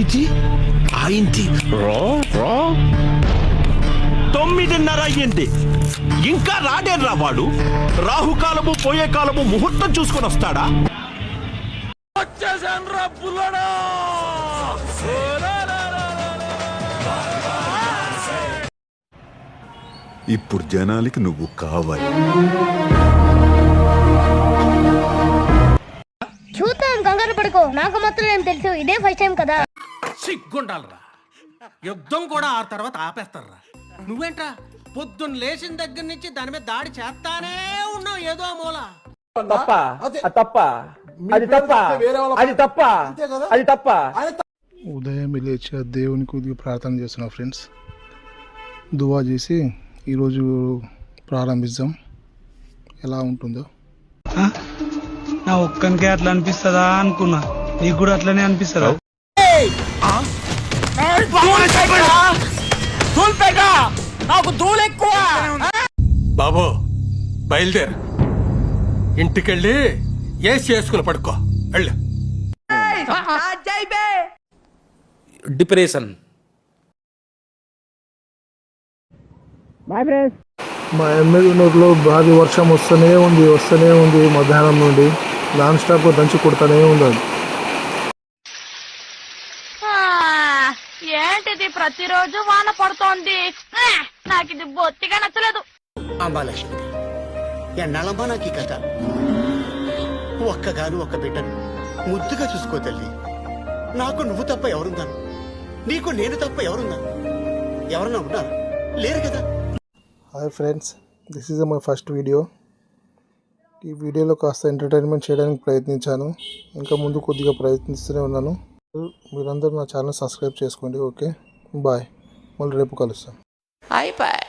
ఇది అయింది 9:30 అయ్యింది, ఇంకా రాడేర్రా వాడు. రాహుకాలము పోయే కాలము ముహూర్తం చూసుకొని వస్తాడా? ఇప్పుడు జనాలకి నువ్వు కావాలి. చూద్దాం, కంగారు పడుకో. నాకు మాత్రం ఏం తెలుసు, ఇదే ఫస్ట్ టైం కదా. సిగ్గుండాలరా, యుద్ధం కూడా ఆ తర్వాత ఆపేస్తారా. నువ్వేంట్రా పొద్దున్న లేచిన దగ్గర నుంచి దాని మీద దాడి చేస్తానే ఉన్నావు ఏదో మూల. ఉదయం లేచి దేవుని కొద్దిగా ప్రార్థన చేస్తున్నా ఫ్రెండ్స్. దువా చేసి ఈరోజు ప్రారంభిద్దాం, ఎలా ఉంటుందో. నా ఒక్కనికే అట్లా అనిపిస్తుందా అనుకున్నా, నీకు కూడా అట్లనే అనిపిస్తుందా? బాబు బయలుదేరు, ఇంటికెళ్ళి ఏసి చేసుకుని పడుకో వెళ్ళు. డిప్రెషన్. మా ఎమ్మెల్యేలో భారీ వర్షం వస్తూనే ఉంది. మధ్యాహ్నం నుండి నాన్ స్టాప్ దంచి కొడుతూనే ఉంది. ఏంటిది ప్రతిరోజు వాన పడుతోంది, నాకు ఇది బొత్తిగా నచ్చలేదు. అంబాలక్ష్మి, ఎన్నాళ్ళమ్మా నాకు ఈ కథ. ఒక్కగాను ఒక్క బిడ్డను ముద్దుగా చూసుకో తల్లి. నాకు నువ్వు తప్ప ఎవరున్నాను, నీకు నేను తప్ప ఎవరున్నాను? ఎవరన్నా ఉన్నారు? లేరు కదా. Hi friends, this is my first video. ఈ వీడియోలో కాస్త ఎంటర్టైన్మెంట్ చేయడానికి ప్రయత్నించాను, ఇంకా ముందు కొద్దిగా ప్రయత్నిస్తూనే ఉన్నాను. మీరందరూ నా ఛానల్ సబ్స్క్రైబ్ చేసుకోండి. Okay, bye. మళ్ళీ రేపు కలుస్తాం. అయిపోయి